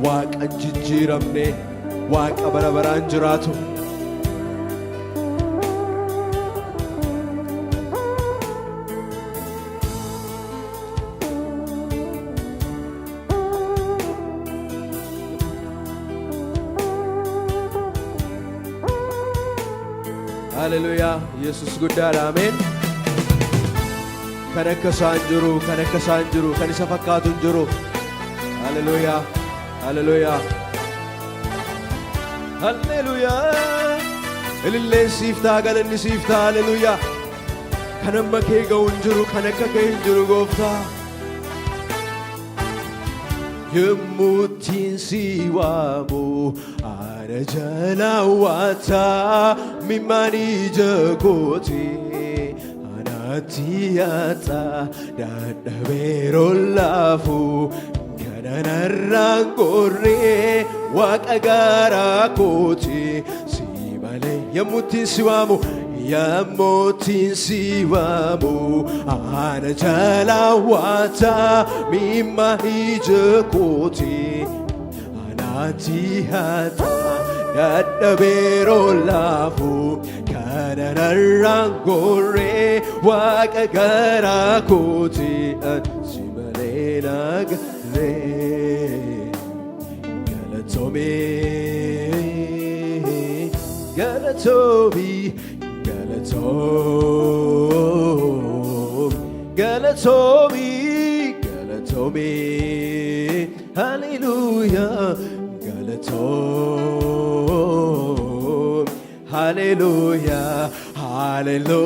waaqa jijjiiramne waaqa bara baraan jiraatu. Hallelujah. Yesus guddaadha. Ameen. Kan akka isaan jiru, kan akka isaan jiru, kan isa fakkaatu hin jiru. Hallelujah. Hallelujah. Hallelujah. Ililleen siif ta'a, galanni siif ta'a. Hallelujah. Kan amma kee ga'u hin jiru, kan akka kee hin jiru Gooftaa. Yemmuttiin si waamu ana jala waata mimmaan ija kootee anatti yaata dadhabeeroon laafu kananarraan qorree waaqa garaa kootee si malee. Yemmuttiin si waamu, yemmuttiin si waamu ana jala waata mimmaan ija kootee anatti yaata dadhabeeroon laafu kananarraan qorree waaqa garaa kootee si malee nagarree. Galatoomii, galatoomii, galatoomii, galatoomii, hallelujah. Galatoom, hallelujah, hallelujah,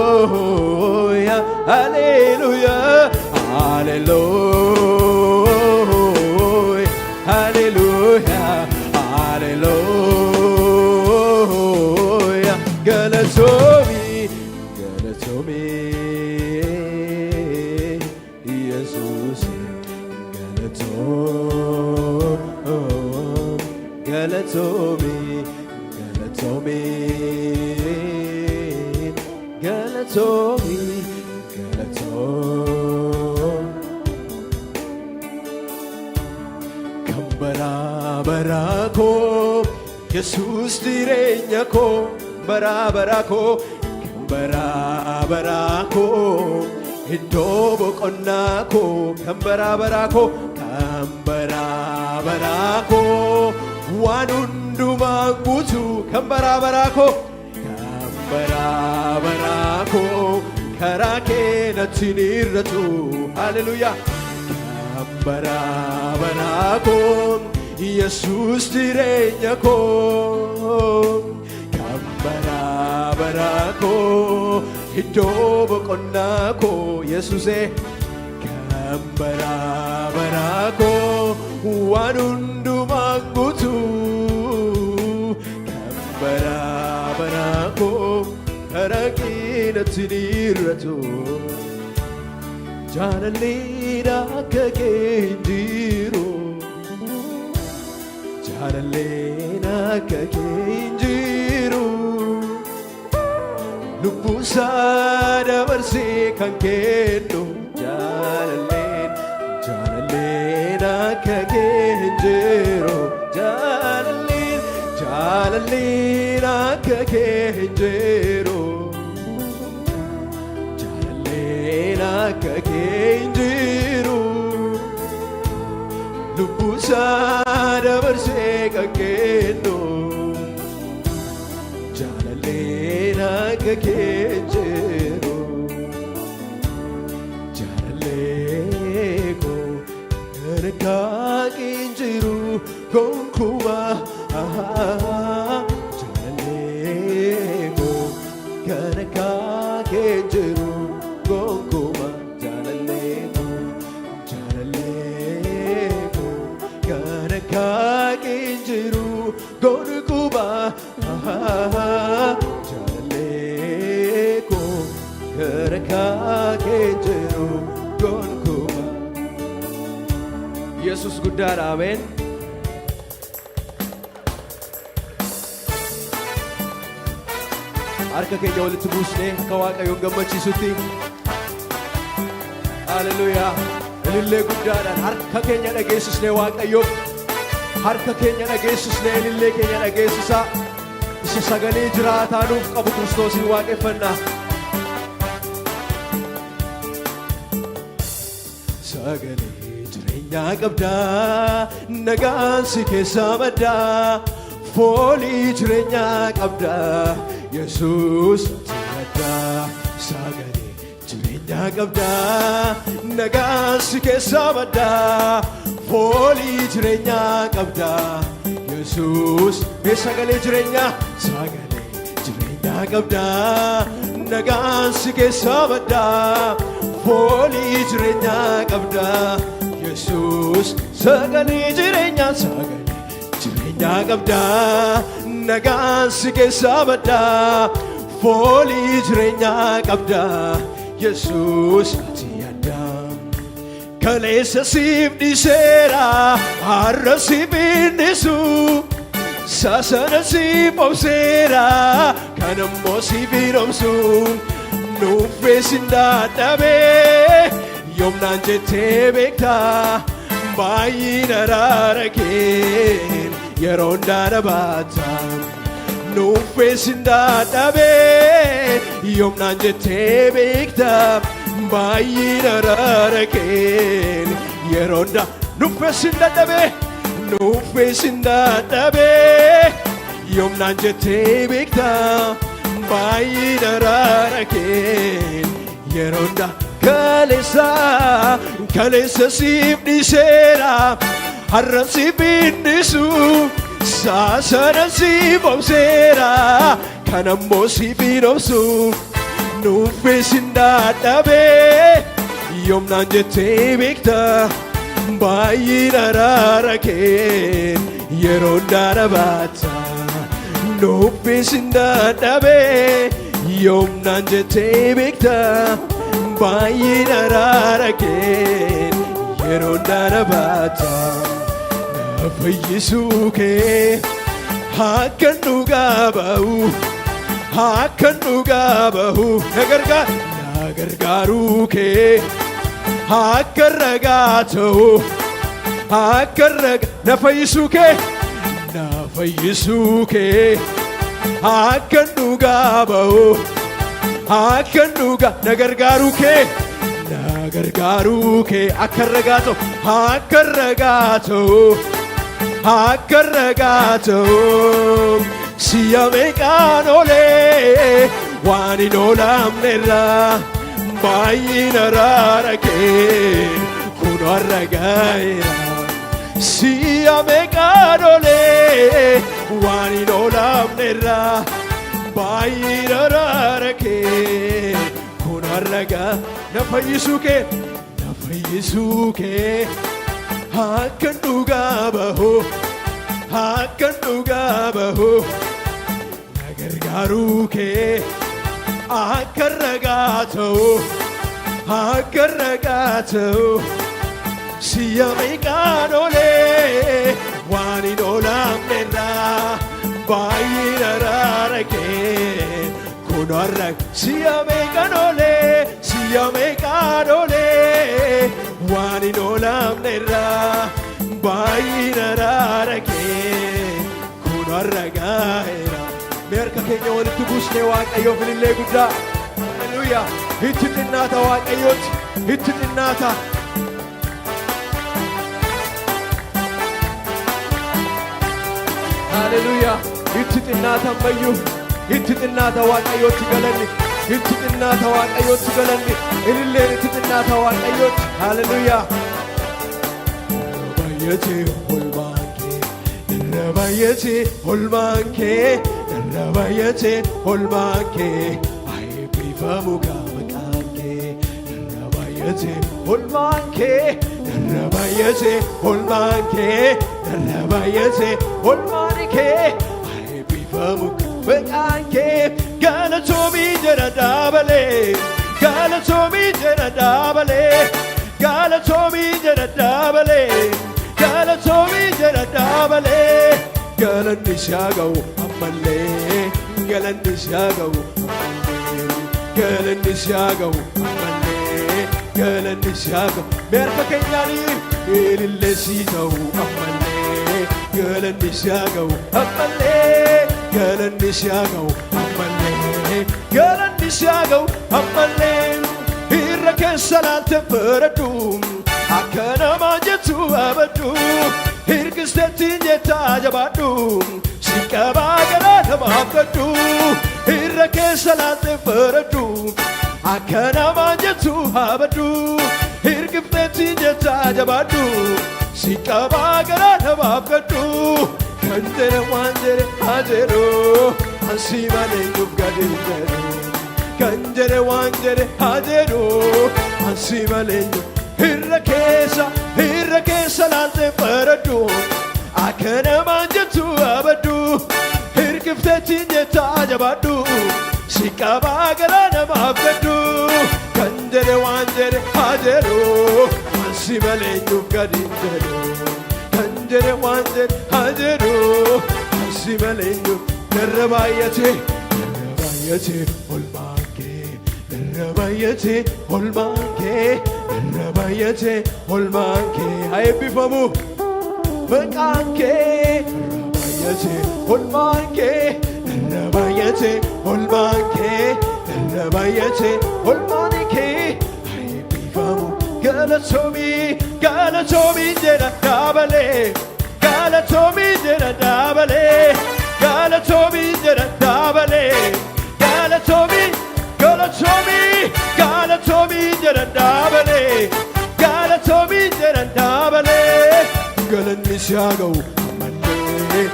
hallelujah, hallelujah, hallelujah, hallelujah, hallelujah. Galatoomii, galatoomii. Galatoomii, galatoomii, galatoomii, galatoomii. Kan baraa baraa koo Yesuus jireenya koo baraa baraa koo kan baraa baraa koo iddoo boqonnaa koo kan baraa baraa koo kan baraa baraa koo waan hundumaan guutu kan baraa baraa koo kan baraa baraa koo karaa kee natti ni irratu. Hallelujah. Kan baraa baraa koo Yesuus jireenya koo kan baraa baraa koo iddoo boqonnaa koo Yesuusee kan baraa baraa koo waan hundumaan guutu kan baraa baraa koo karaa kee natti ni irratu. Jaalalleen akka kee hin jiru, jaalalleen akka kee hin jiru. Lubbuusaa dabarsee kan kennu jaalalleen, jaalalleen akka kee hin jiru. Jaalalleen, jaalalleen akka kee hin jiru. Jaalalleen akka kee hin jiru. Lubbuusaa dabarsee kan kennu jaalalleen akka kee hin jiru. Jaalallee koo kan akka kee hin jiru gonkumaa. Jaalallee koo kan akka kee hin jiru gonkumaa. Jaalallee koo, jaalallee koo kan akka kee hin jiru gonkumaa. Jaalallee koo kan akka kee hin jiru gonkumaa. Yesus guddaadha. Ameen. Harka keenya walitti buusnee akka Waaqayyoon gammachiisutti Hallelujah. Ilillee guddaadhaan harka keenya dhageessisnee Waaqayyoof harka keenya dhageessisnee ilillee keenya dhageessisaa isa sagalee jiraataa nuuf qabu Kiristoosin waaqeffannaa. Sagalee jireenyaa qabdaa nagaan si keessaa maddaa foolii jireenyaa qabdaa Yesuus ati addaa. Sagalee jireenyaa qabdaa nagaan si keessaa maddaa foolii jireenyaa qabdaa Yesuus. Sagalee jireenyaa qabdaa nagaan si keessaa maddaa foolii jireenyaa qabdaa Yesuus. Sagalee jireenyaa qabdaa nagaan si keessaa maddaa foolii jireenyaa qabdaa Yesuus ati addaa. Kaleessa siif dhiiseera har'a siif hinnisu saasana siif obseera kan ammoo siif hidhomsu nuffeessin dadhabee yoomnaan jettee beektaa baay'een araara keen yeroo hundaana baata. Nuffeessin dadhabee yoomnaan jettee beektaa baay'een araara keen yeroo hundaa. Nuffeessin dadhabee yoomnaan jettee beektaa baay'een araara keen yeroo hundaa. Kaleessa siif dhiiseera har'a siif hinnisu saasana siif obseera kan ammoo siif hidhomsu nuffeessin dadhabee yoomnaan jettee beektaa baay'een araara keen yeroo hundaana baata. Nuffeessin dadhabee yoomnaan jettee beektaa baay'een araara keen yeroo hundaana baata. Na fayyisuu kee akkan dhugaa bahu na gargaaruu kee akka ragaa ta'u na fayyisuu kee akkan dhugaa bahu na gargaaruu kee akka ragaa ta'u si'a meeqaan oolee waan hin oolamnerraa baay'een araara keen kun har'a gaa'eera. Si'a meeqaan oolee waan hin oolamnerraa baay'een araara keen kun har'a gaa'eera. Na fayyisuu kee akkan dhugaa bahu na gargaaruu kee akka ragaa ta'u si'a meeqaan oolee waan hin oolamnerraa baay'een araara keen kun har'a. Si'a meeqaan oolee waan hin oolamnerraa baay'een araara keen kun har'a gaa'eera. Mee harka keenya walitti buusnee Waaqayyoof ilillee guddaa. Hallelujaa. Itti xinnaata Waaqayyooti, itti xinnaata. Hallelujaa. Itti xinnaata ammayyuu, itti xinnaata Waaqayyooti galanni, itti xinnaata Waaqayyooti galanni, ililleen itti xinnaata Waaqayyooti. Hallelujaa. Irra baay'atee olmaan kee eebbifamu maqaan kee. Irra baay'atee olmaan kee eebbifamu maqaan kee. Galatoomii jedha daabalee galanni isaa ga'u ammallee galanni isaa ga'u ammallee galanni siyaa ga'u meerka keenyaanii ilillee sii ta'u ammallee galanni siyaa ga'u ammallee galanni siyaa ga'u ammallee galanni siyaa ga'u ammallee irra keessa laalte baradhu akka namaa jettu abaddu hirkisteettiin jettaa jabaadhu si qabaa garaa namaaf gaddu irra keessa laalte baradhu akka namaa jettu abaddu hirkisteettiin jettaa jabaadhu si qabaa garaa namaaf gaddu kan jedhe waan jedhe haa jedhu ansi malee nuuf gadi jedhu kan jedhe waan jedhe haa jedhu ansi malee nuuf irra keessa laalte baradhu akka namaa jettu abaddu hirkifteettiin jettaa jabaadhu si qabaa garaa namaaf gaddu kan jedhe waan jedhe haa jedhu ansi malee nuuf gadi jedhu kan jedhe waan jedhe haa jedhu ansi malee nuuf irra baay'ate olmaan kee irra baay'ate olmaan kee irra baay'ate olmaan kee haa eebbifamu maqaan kee irra baay'ate olmaan kee irra baay'ate olmaan kee irra baay'ate olmaan kee haa eebbifamu galatoomii jedha daabalee galatoomii jedha daabalee galatoomii jedha daabalee galatoomii jedha daabalee galatoomii jedha daabalee galanni siyaa ga'u ammallee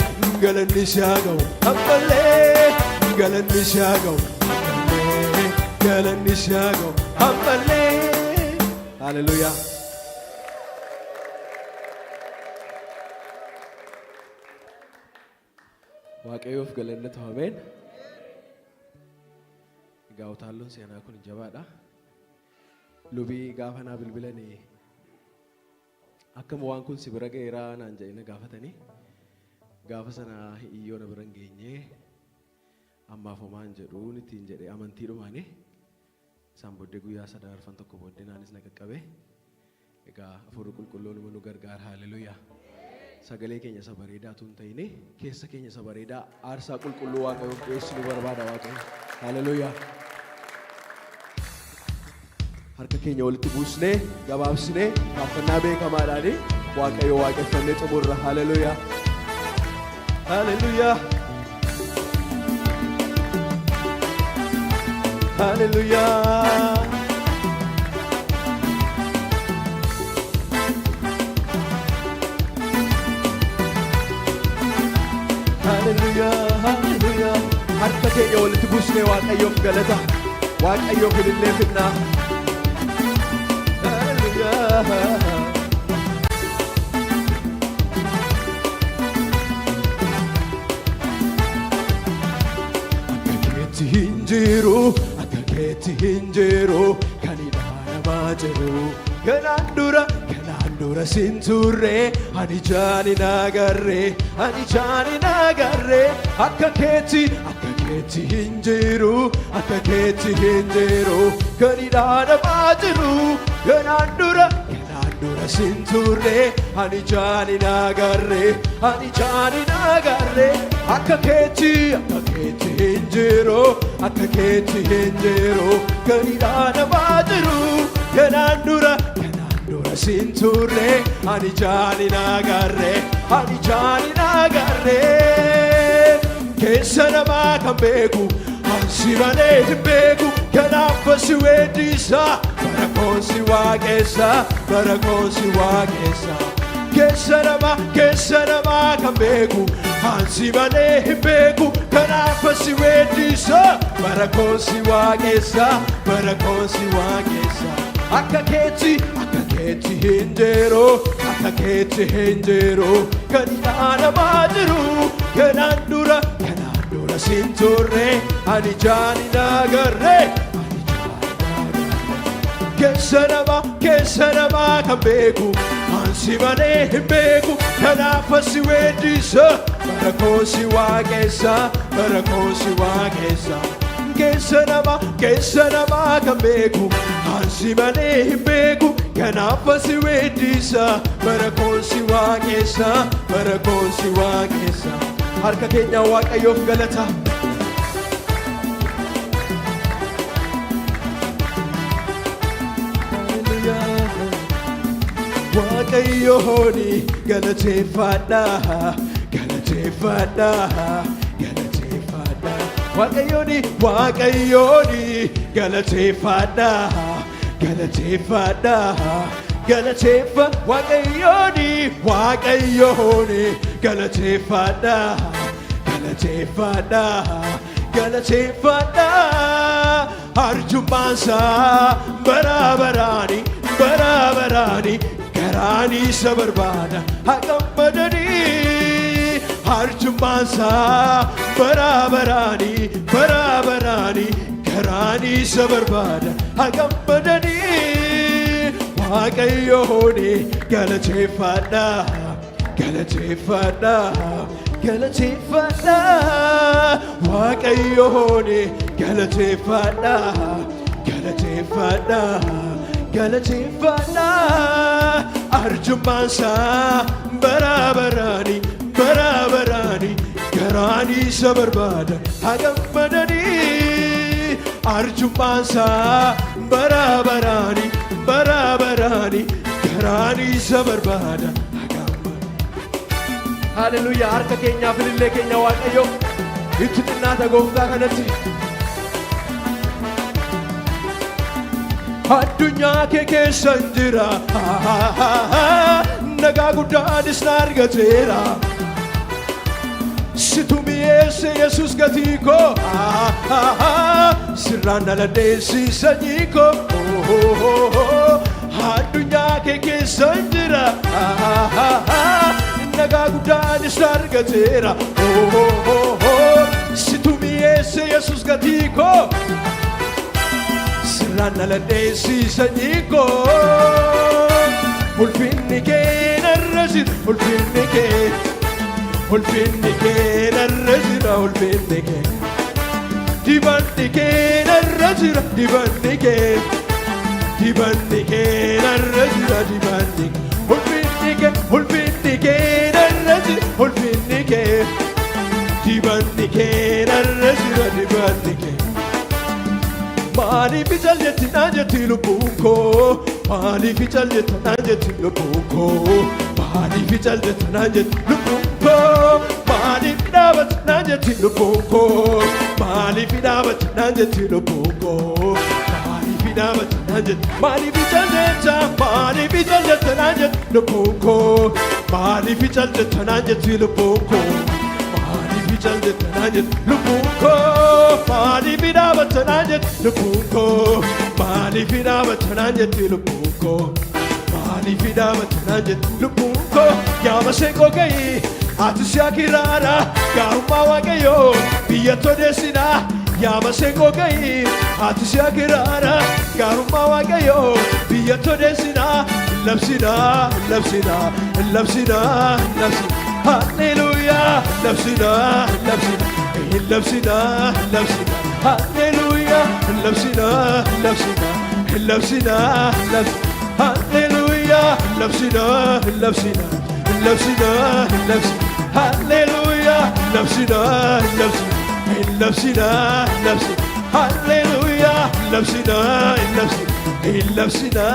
galanni siyaa ga'u ammallee galanni siyaa ga'u ammallee galanni siyaa ga'u ammallee haleluuyaa. waaqayyoof galanni ta'u ameen. Egaa utaalloon seenaa kun jabaadha. Lubii gaafa naa bilbilanii akkam waan kun si bira ga'eeraa naan jedhanii gaafatanii gaafa sana iyyoo na bira hin geenye ammaaf homaan jedhuun ittiin jedhe amantiidhumaanii isaan booddee guyyaa sadaarfan tokko booddee naanis na qaqqabe. Egaa Hafuurri Qulqulluun nu gargaara. Haleluuyaa. Sagalee keenya isa bareedaatu hin ta'in keessa keenya isa bareedaa aarsaa qulqulluu waaqayyoof dhiyeessuu nu barbaada waaqayyo. Haleluuyaa. Harka keenya walitti buusnee gabaabsinee faarfannaa beekamaadhaan waaqayyo waaqeffannee xumurra. Haleluuyaa. Haleluuyaa. Haleluuyaa. Haleluuyaa. Harka keenya walitti buusnee waaqayyoof galata waaqayyoof ilillee finnaa. Akka keetti hin jiru kan ilaalamaa jiru kanaan dura sin turre ani jaanin agarre akka keetti hin jiru kan ilaalamaa jiru kanaan dura sin turre ani jaanin agarre akka keetti hin jiru kan ilaalamaa jiru kanaan dura sin turre ani jaanin agarre keessa namaa kan beeku ansi malee hin beeku kanaaf si weeddisa bara koonsi waaqessa keessa namaa kan beeku ansi malee hin beeku kanaaf si weeddisa bara koonsi waaqessa akka keetti hin jiru kan ilaalamaa jiru kanaan dura sin turre ani jaanin agarre keessa namaa kan beeku ansi malee hin beeku kanaaf si weeddisa bara koonsi waaqessa keessa namaa kan beeku ansi malee hin beeku kanaaf si weeddisa bara koonsi waaqessa bara koonsi waaqessa harka keenya waaqayyoof galata waaqayyooni galateeffadha galateeffadha waaqayyooni galateeffadha galateeffadha galateeffa waaqayyooni galateeffadha galateeffadha galateeffadha arjummaansa baraabaraani garaani isa barbaada haqammadanii arjummaansa baraabaraani garaani isa barbaada haqammadanii waaqayyooni galateeffadha galateeffadha galateeffadha waaqayyooni galateeffadha galateeffadha galateeffadha arjummaansa baraabaraani garaani isa barbaada haqammadanii arjummaansa baraabaraani garaani isa barbaada haleluuyaa harka keenyaaf ilillee keenya waaqayyo itti xinnaata gooftaa kanatti addunyaa kee keessa jira nagaa guddaanis na argateera situ mi'eesse yesus gatii koo sirraan dhaladheessi sanyii koo addunyaa kee keessa jira nagaa guddaanis na argateera situ mi'eesse yesus gatii koo sirraan dhaladheessi sanyii koo ulfinni kee narra jira ulfinni kee narra jira ulfinni kee dibanni kee narra jira dibanni kee narra jira dibanni ulfinni kee narra jira ulfinni kee dibanni kee narra jira dibanni kee maaliif jaljetti na jetti lubbuun koo maaliif jaljetti na jetti lubbuun koo maaliif jaljetti na jetti lubbuun koo maaliif dhaabatti na jetti lubbuun koo maaliif dhaabatti na jetti lubbuun koo maaliif dhaabatti na jetti maaliif jaljetta na jetti lubbuun koo maaliif jaljetta na jetti lubbuun koo maaliif jaljetta na jetti lubbuun koo maaliif dhaabatti na jetti lubbuun koo maaliif dhaabatti na jetti lubbuun koo maaliif dhaabatti na jetti lubbuun koo yaama seekoo ga'ii ati si akiraara gaarummaa waaqayyoo biyyatti odeessina yaama seekoo ga'ii ati si akiraara gaarummaa waaqayyoo biyyatti odeessina labsina haleluuyaa labsina haleluuyaa labsina haleluuyaa labsina haleluuyaa labsina haleluuyaa labsina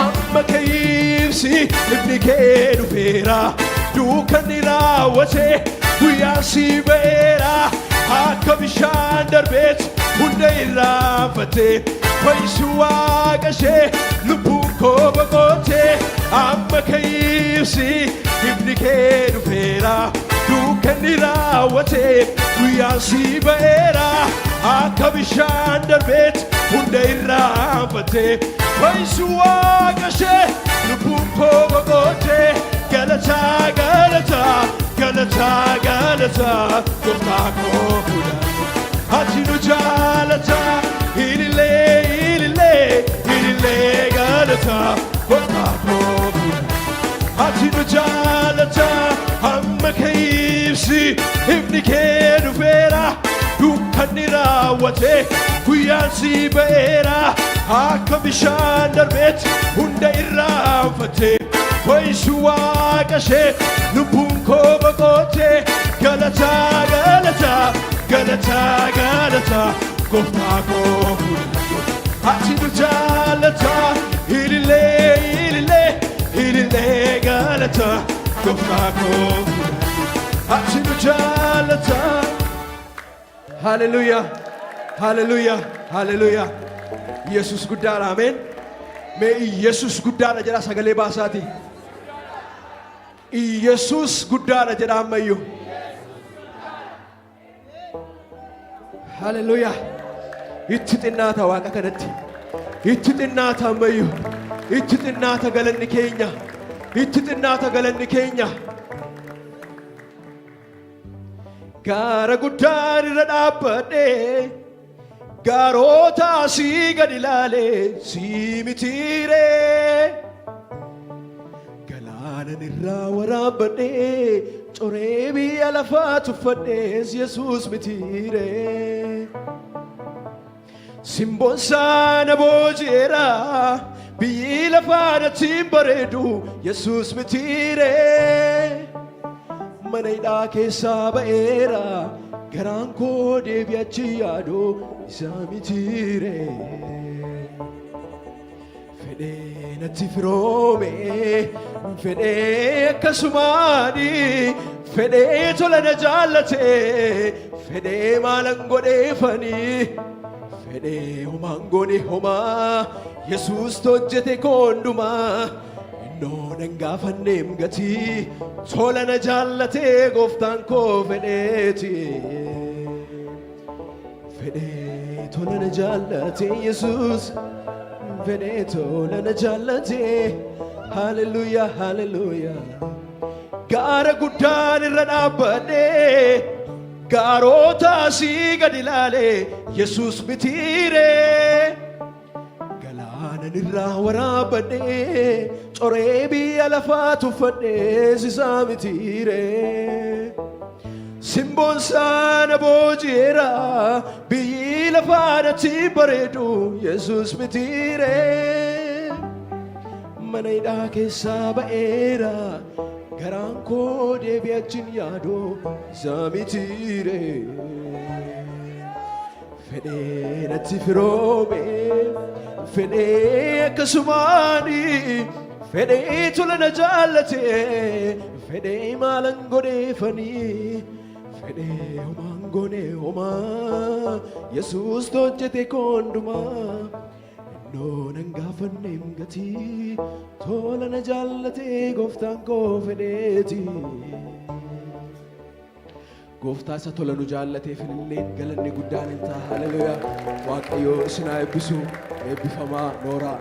amma kayiibsi ibni kee dhufeera duukanni raawwate guyyaa si ba'eera akka bishaan darbeet hunda irraanfate fayyisu waaqa ishee lubbuun koo boqote amma kayiibsi ibni kee dhufeera duukanni raawwate guyyaa si ba'eera akka bishaan darbeet hunda irraanfate fayyisu waaqa ishee lubbuun koo boqote galataa gooftaa koo fudhadhu ati nu jaalata ilillee galataa gooftaa koo fudhadhu ati nu jaalata amma kayiibsi ibni kee dhufeera wanni raawwate guyyaan si ba'eera akka bishaan darbeetti hunda irraanfatte ho'isu waaqa ishee lubbuun koo boqotte galataa galataa galataa galataa gooftaa koo ati nu jaalataa ilillee ilillee ilillee galataa gooftaa koo ati nu jaalataa. Hallelujah, hallelujah, hallelujah. Yesus guddaadha, amen. Mee Yesus guddaadha jedha sagalee baasaati. Yesus guddaadha jedha ammayyuu. Hallelujah. Itti xinnaata waaqa kanatti. Itti xinnaata ammayyuu. Itti xinnaata galanni keenya. Itti xinnaata galanni keenya. Gaara guddaan irra dhaabbadhe gaarota asii gad ilaale si mitiire galaanan irraa waraabadhe coree biyya lafaa tuffadhees Yesuus mitiire simboon saana booji'eera biyyi lafaa natti bareedu Yesuus mitiire mana hidhaa keessaa ba'eera garaan koo deebi'achi yaadu isaa mitiire fedhee natti firoome fedhee akkasumaani fedhee tola na jaallate fedhee maalan godheefanii fedhee homaan goone homaa Yesuus hojjete koondumaa noonan gaafanneem gatii tola na jaallatee gooftaan koo fedheeti fedhee tola na jaallatee Yesuus fedhee tola na jaallatee hallelujah hallelujah gaara guddaan irra dhaabbadhee gaarota asii gad ilaale Yesuus mitiire galaanan irraa waraabadhee coree biyya lafaa tuffadhees isaa mitiire simboon saana booji'eera biyyi lafaa natti bareedu Yesuus mitiire mana hidhaa keessaa ba'eera garaan koo deebi'achin yaadu isaa mitiire fedhee natti firoome fedhee akkasumaani fedhee tola na jaallate fedhee maalan godheefanii fedhee homaan goone homaa Yesuus hojjete koondumaa noonan gaafanneem gatii tola na jaallate gooftaan koo fedheeti gooftaa isa tola nu jaallateef illee galanni guddaan hin ta'a. Haleluuyaa. Waaqayyo isin haa eebbisu. Eebbifamaa nooraa.